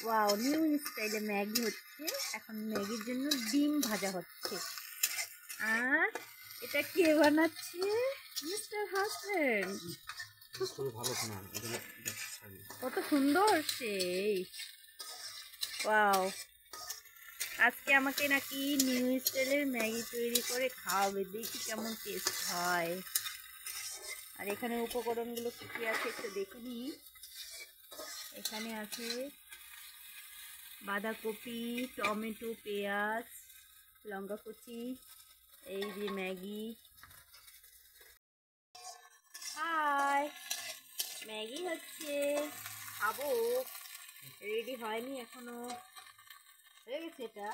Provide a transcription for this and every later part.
Wow, new স্টাইলে Maggi হচ্ছে। এখন ম্যাগির জন্য ডিম ভাজা হচ্ছে। আর এটা কে বানাচ্ছে? Mister husband. কত সুন্দর সেই। ওয়াও, আজকে আমাকে নাকি নিউ স্টাইলের ম্যাগি তৈরি করে খাওয়াবে, দেখি কেমন টেস্ট হয়। আর এখানে উপকরণগুলো কি কি আছে একটু দেখে নিই। এখানে আছে বাঁধাকপি, টমেটো, পেঁয়াজ, লঙ্কা কুচি, এই যে ম্যাগি। হাই, ম্যাগি হচ্ছে, খাবো। রেডি হয়নি এখনো, হয়ে গেছে এটা।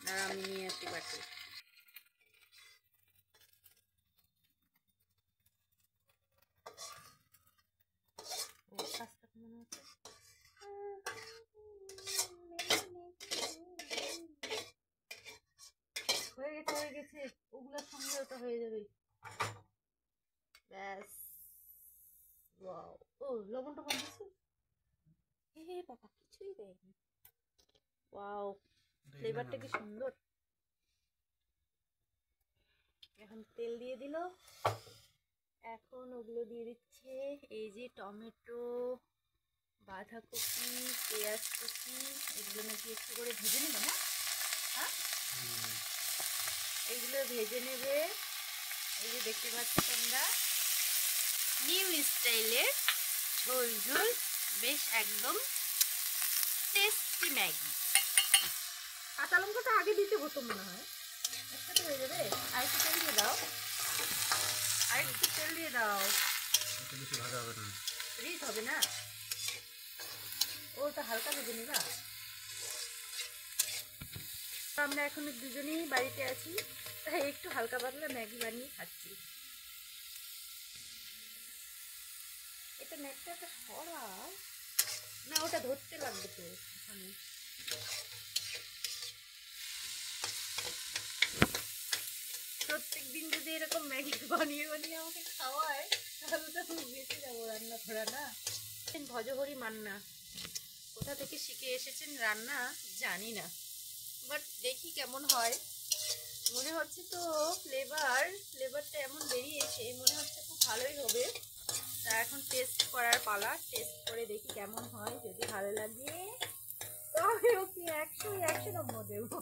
দাঁড়া, আমি নিয়ে আসি বাটি। হয়ে গেছে, ওগুলোর সঙ্গে ওটা হয়ে যাবে। ব্যাস। ওয়াও, ও লবণটা কম দিছি। হে বাবা, কিছুই দেয়নি। ওয়াও, ফ্লেভারটা কি সুন্দর। এখন তেল দিয়ে দিল। এখন ওগুলো দিয়ে দিচ্ছে, এই যে টমেটো, বাঁধাকপি, পেঁয়াজ কুচি, এগুলো নাকি একটু করে ভেজে নেবে না? হ্যাঁ, এইগুলো ভেজে নেবে। এই যে দেখতে পাচ্ছ তোমরা, নিউ স্টাইলের ঝোল ঝোল, বেশ একদম টেস্টি ম্যাগি। কাঁচা লঙ্কাটা আগে দিতে হতো মনে হয়, একসাথে হয়ে যাবে। আর একটু তেল দিয়ে দাও, আর একটু তেল দিয়ে দাও। রিচ হবে না, ওটা হালকা ভেজে নিবা। আমরা এখন দুজনেই বাড়িতে আছি, তাই একটু হালকা পাতলা ম্যাগি বানিয়ে খাচ্ছি। এটা ম্যাগটা একটা সরা না, ওটা ধরতে লাগবে তো এখানে। প্রত্যেক দিন যদি এরকম ম্যাগি বানিয়ে বানিয়ে আমাকে খাওয়ায়, তাহলে তো আমি বেঁচে যাবো রান্না করা না। ভজহরি মান্না কোথা থেকে শিখে এসেছেন রান্না জানি না, বাট দেখি কেমন হয়। মনে হচ্ছে তো ফ্লেভারটা এমন বেরিয়েছে, মনে হচ্ছে খুব ভালোই হবে। তা এখন টেস্ট করার পালা, টেস্ট করে দেখি কেমন হয়। যদি ভালো লাগে তবে ওকে 100 নম্বর দেবো।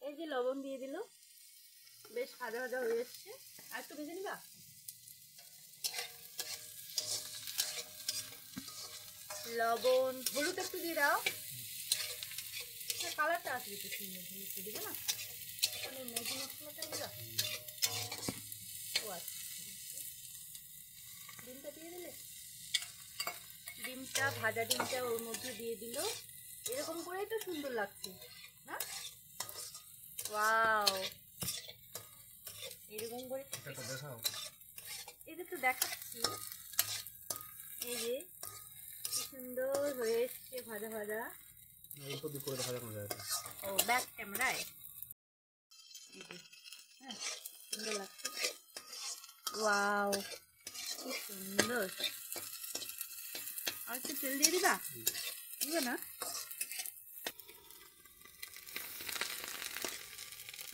এই যে লবণ দিয়ে দিল, বেশ ভাজা ভাজা হয়ে এসছে। আর একটু ভেজে নিবা। লবণ, হলুদ একটু দিয়ে দাও, কালারটা আসবে একটু সুন্দর। হলুদ দিবে না, ওখানে ম্যাগি মশলাটা দিবা। ও আচ্ছা, ডিমটা দিয়ে দিলে, ডিমটা ভাজা ডিমটা ওর মধ্যে দিয়ে দিল। এরকম করেই তো সুন্দর লাগছে না? ওয়াও, এরকম করে এটা তো দেখাচ্ছি। এই যে কি সুন্দর হয়ে এসছে ভাজা ভাজা। ও ব্যাক ক্যামেরায় হ্যাঁ, সুন্দর লাগছে। ওয়াও, কি সুন্দর। আর একটু তেল দিয়ে দিবা, দিবে না?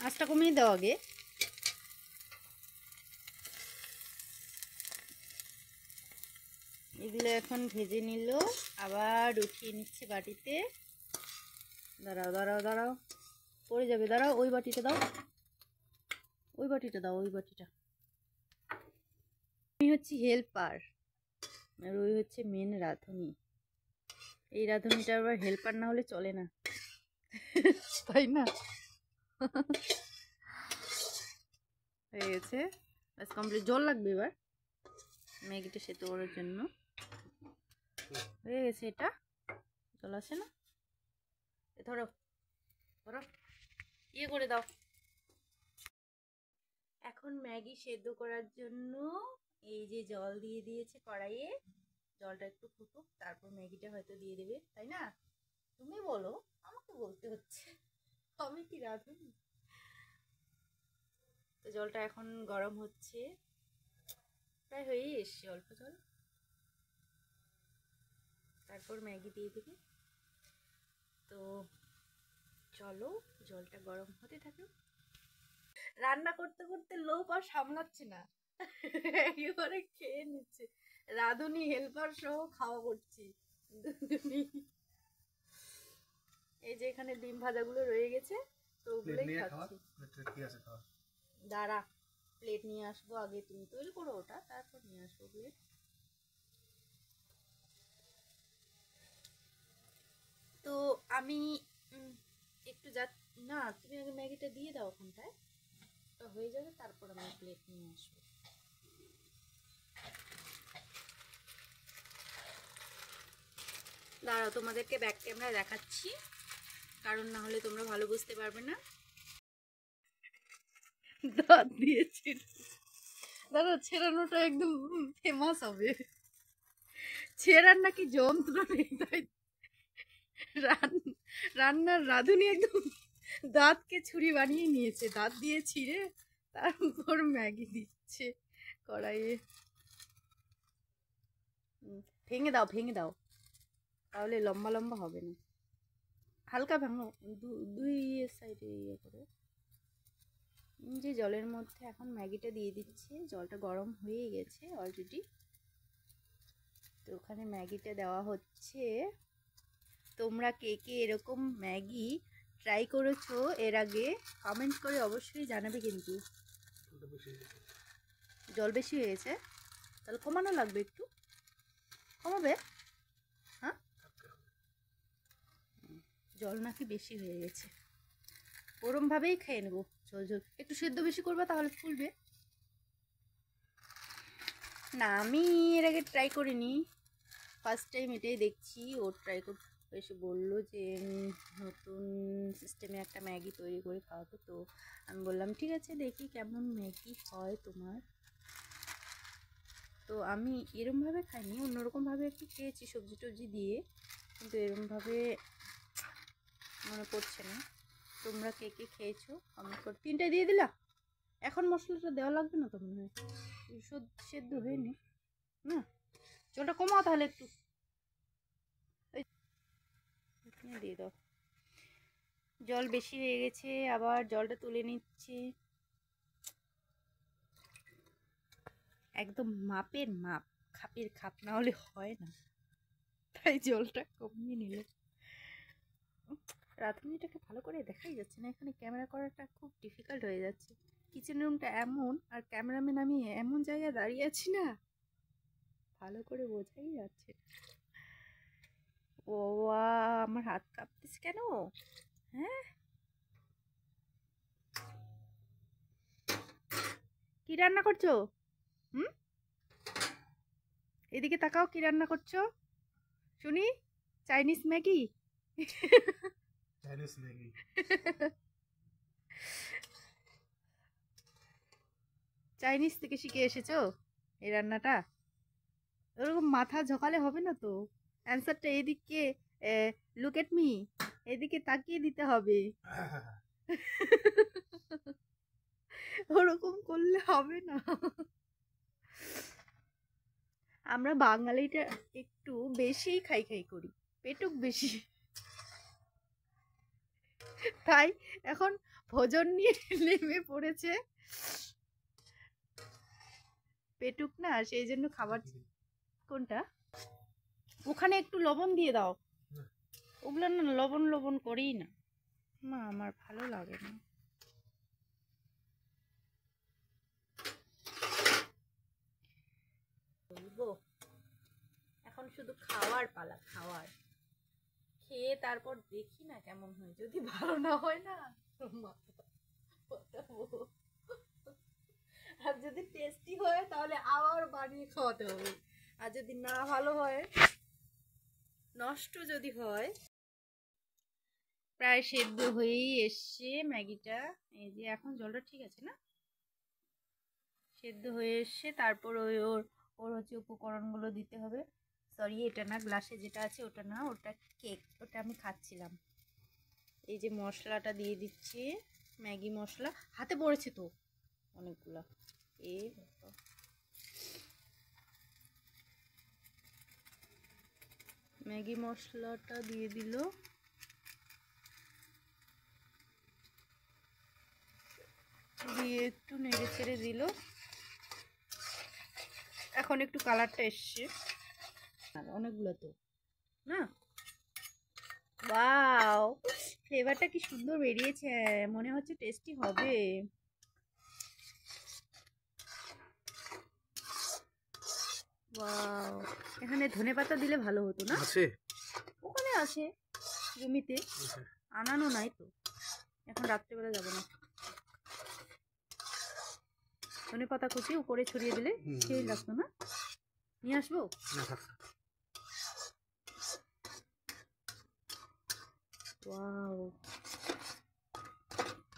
আঁচটা কমিয়ে দাও আগে। এগুলো এখন ভেজে নিল, আবার উঠিয়ে নিচ্ছে বাটিতে। দাঁড়াও দাঁড়াও দাঁড়াও, পড়ে যাবে। দাঁড়াও, ওই বাটিটা দাও, ওই বাটিটা দাও, ওই বাটিটা। আমি হচ্ছি হেল্পার, আর ওই হচ্ছে মেন রাঁধুনি। এই রাঁধুনিটা আবার হেল্পার না হলে চলে না, তাই না? হয়ে গেছে, ব্যাস কমপ্লিট। জল লাগবে এবার ম্যাগিটা সেদ্ধ করার জন্য। হয়ে গেছে, এটা জল আছে না? ধরো ধরো, ইয়ে করে দাও। এখন ম্যাগি সেদ্ধ করার জন্য এই যে জল দিয়ে দিয়েছে কড়াইয়ে। জলটা একটু ফুটুক, তারপর ম্যাগিটা হয়তো দিয়ে দেবে, তাই না? তুমি বলো, আমাকে বলতে হচ্ছে, আমি কি রাঁধুনি? তো জলটা এখন গরম হচ্ছে, প্রায় হয়েই এসছে, অল্প জল। তারপর ম্যাগি দিয়ে দেবে। তো চলো জলটা গরম হতে থাকুক। রান্না করতে করতে লোভ আর সামলাচ্ছে না, একেবারে খেয়ে নিচ্ছে। রাঁধুনি হেল্পার সহ খাওয়া করছি দুজনই। এই যে এখানে ডিম ভাজাগুলো রয়ে গেছে, তো ওগুলোই খাচ্ছি। দাঁড়া, প্লেট নিয়ে আসবো, আগে তুমি তৈরি করো ওটা, তারপর নিয়ে আসবো প্লেট। তো আমি একটু না, তুমি আগে ম্যাগিটা দিয়ে দাও ওখানটায়, ওটা হয়ে যাবে, তারপর আমি প্লেট নিয়ে আসবো। দাঁড়াও, তোমাদেরকে ব্যাক ক্যামেরায় দেখাচ্ছি, কারণ না হলে তোমরা ভালো বুঝতে পারবে না। দাঁত দিয়েছি, দাঁড়াও, ছেড়ানোটা একদম ফেমাস হবে। ছেড়ার নাকি যন্ত্র নেই, তাই রান্নার রাঁধুনি একদম দাঁতকে ছুরি বানিয়ে নিয়েছে, দাঁত দিয়ে ছিঁড়ে তারপর ম্যাগি দিচ্ছে কড়াইয়ে। ভেঙে দাও, ভেঙে দাও, তাহলে লম্বা লম্বা হবে না। হালকা ভাঙো, দুই সাইডে ইয়ে করে। যে জলের মধ্যে এখন ম্যাগিটা দিয়ে দিচ্ছে, জলটা গরম হয়ে গেছে অলরেডি। তো ওখানে ম্যাগিটা দেওয়া হচ্ছে। তোমরা কে কে এরকম ম্যাগি ট্রাই করেছো এর আগে, কমেন্ট করে অবশ্যই জানাবে। কিন্তু জল বেশি হয়ে গেছে, তাহলে কমানো লাগবে, একটু কমাবে। হ্যাঁ, জল নাকি বেশি হয়ে গেছে, ওরমভাবেই খেয়ে নেবো। ঝোল ঝোল একটু সেদ্ধ বেশি করবে, তাহলে ফুলবে না। আমি এর আগে ট্রাই করিনি, ফার্স্ট টাইম এটাই দেখছি। ও ট্রাই করতে এসে বললো যে নতুন সিস্টেমে একটা ম্যাগি তৈরি করে খাওয়াবো। তো আমি বললাম ঠিক আছে, দেখি কেমন ম্যাগি হয় তোমার। তো আমি এরমভাবে খাইনি, অন্যরকমভাবে একটু খেয়েছি সবজি টবজি দিয়ে, কিন্তু এরমভাবে মনে পড়ছে না। তোমরা কে কে খেয়েছো কমেন্ট করে। 3টে দিয়ে দিলা, এখন মশলাটা দেওয়া লাগবে না তো মনে হয়, সেদ্ধ হয়নি না। জলটা কমাও তাহলে একটু, দিয়ে দাও। জল বেশি হয়ে গেছে, আবার জলটা তুলে নিচ্ছি। একদম মাপের মাপ, খাপের খাপ, না হলে হয় না, তাই জলটা কমিয়ে নিল। রাঁধুনিটাকে ভালো করে দেখাই যাচ্ছে না, এখানে ক্যামেরা করাটা খুব ডিফিকাল্ট হয়ে যাচ্ছে। কিচেন রুমটা এমন, আর ক্যামেরাম্যান আমি এমন জায়গায় দাঁড়িয়ে আছি না, ভালো করে বোঝাই যাচ্ছে। ও আমার হাত কাঁপতেছে কেন? হ্যাঁ, কি রান্না করছো? এদিকে তাকাও, কি রান্না করছো শুনি? Chinese Maggi? Chinese Maggi Chinese থেকে শিখে এসেছো এই রান্নাটা? ওরকম মাথা ঝোঁকালে হবে না তো, অ্যান্সারটা এদিকে, লুক এট মি, এদিকে তাকিয়ে দিতে হবে। ওরকম করলে হবে না। আমরা বাঙালিটা একটু বেশি খাই খাই করি, পেটুক বেশি, তাই এখন ভোজন নিয়ে নেমে পড়েছে পেটুক না, সেই জন্য খাবার। কোনটা? ওখানে একটু লবণ দিয়ে দাও, ওগুলো না লবণ লবণ করেই না মা, আমার ভালো লাগে না। বলবো এখন শুধু খাওয়ার পালা, খাওয়ার। খেয়ে তারপর দেখি না কেমন হয়, যদি ভালো না হয় না, আর যদি টেস্টি হয় তাহলে আবার বানিয়ে খাওয়াতে হবে, আর যদি না ভালো হয়, নষ্ট যদি হয়। প্রায় সেদ্ধ হয়েই এসছে ম্যাগিটা, এই যে এখন জলটা ঠিক আছে না, সেদ্ধ হয়ে এসছে। তারপর ওর হচ্ছে উপকরণগুলো দিতে হবে। সরি, এটা না, গ্লাসে যেটা আছে ওটা না, ওটা কেক, ওটা আমি খাচ্ছিলাম। এই যে মশলাটা দিয়ে দিচ্ছি, ম্যাগি মশলা, হাতে পড়েছে তো অনেকগুলা। ম্যাগি মশলাটা দিয়ে দিল, দিয়ে একটু নেড়ে চেড়ে দিল। এখন একটু কালারটা এসছে, অনেকগুলো তো না। ওয়াও, ফ্লেভারটা কি সুন্দর বেরিয়েছে, মনে হচ্ছে টেস্টি হবে। ওয়াও, এখানে ধনেপাতা দিলে ভালো হতো না? আছে, ওখানে আছে জমিতে, আনানো নাই তো, এখন রাত্রেবেলা যাবো না। ধনেপাতা কুচি উপরে ছড়িয়ে দিলে সেই লাগতো না? নিয়ে আসবো। ওয়াও,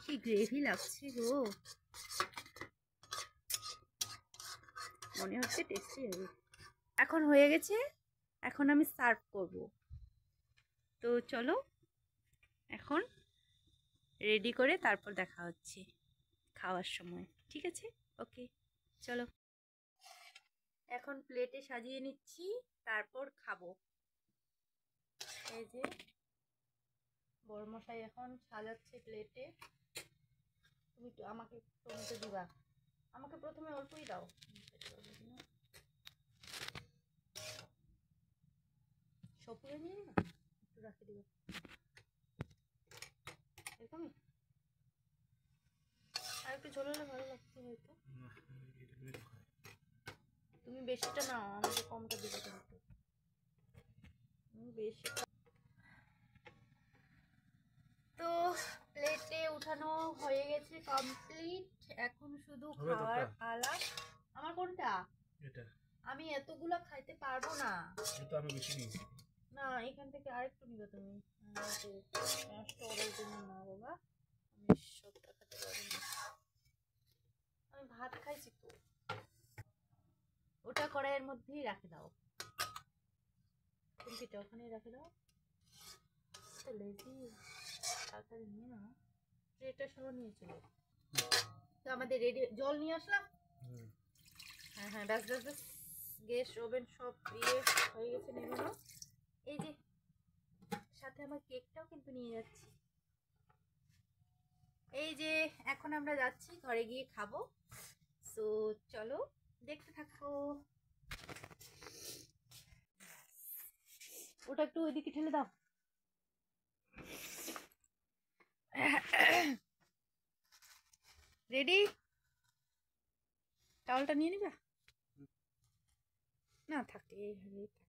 কি গ্রেভি লাগছে গো, মনে হচ্ছে টেস্টি হবে। এখন হয়ে গেছে, এখন আমি সার্ভ করব। তো চলো এখন রেডি করে তারপর দেখা হচ্ছে খাওয়ার সময়, ঠিক আছে? ওকে, চলো। এখন প্লেটে সাজিয়ে নিচ্ছি, তারপর খাবো। এই যে বড়মশাই এখন সাজাচ্ছে প্লেটে। তুমি তো আমাকে টমেটো দিবা, আমাকে প্রথমে অল্পই দাও। সপুরে নিয়ে নিবা, একটু রাখে দিবা এরকমই। আর একটু ঝোল হলে ভালো লাগতো হয়তো। তুমি বেশিটা নাও, আমাকে কমটা দিবে কিন্তু। বেশি তো প্লেটে উঠানো হয়ে গেছে কমপ্লিট, এখন শুধু খাওয়ার পালা। আমার কোনটা? এটা আমি এতগুলা খাইতে পারবো না। এটা আমি বেশি নিয়েছি না, এখান থেকে আরেকটু নিবে তুমি। না বাবা, আমি সবটা খেতে পারবো না। আমি ভাত খাইছি তো। ওটা কড়াইয়ের মধ্যেই রাখে দাও, কুমকিটা ওখানেই রাখে দাও। তো লেজি, তাড়াতাড়ি নিয়ে নাও, ট্রেটা সহ নিয়ে চলো। তো আমাদের রেডি, জল নিয়ে আসলাম। হ্যাঁ হ্যাঁ, ব্যাস ব্যাস ব্যাস, গ্যাস ওভেন সব ইয়ে হয়ে গেছে, নেবে না। এই যে সাথে আমার কেকটাও কিন্তু নিয়ে যাচ্ছি। এই যে এখন আমরা যাচ্ছি ঘরে গিয়ে খাবো। সো চলো দেখতে থাকো। ওটা একটু ওইদিকে ঠেলে দাও। রেডি? টাওয়ালটা নিয়ে নিবা? না থাকে, এইভাবেই থাক।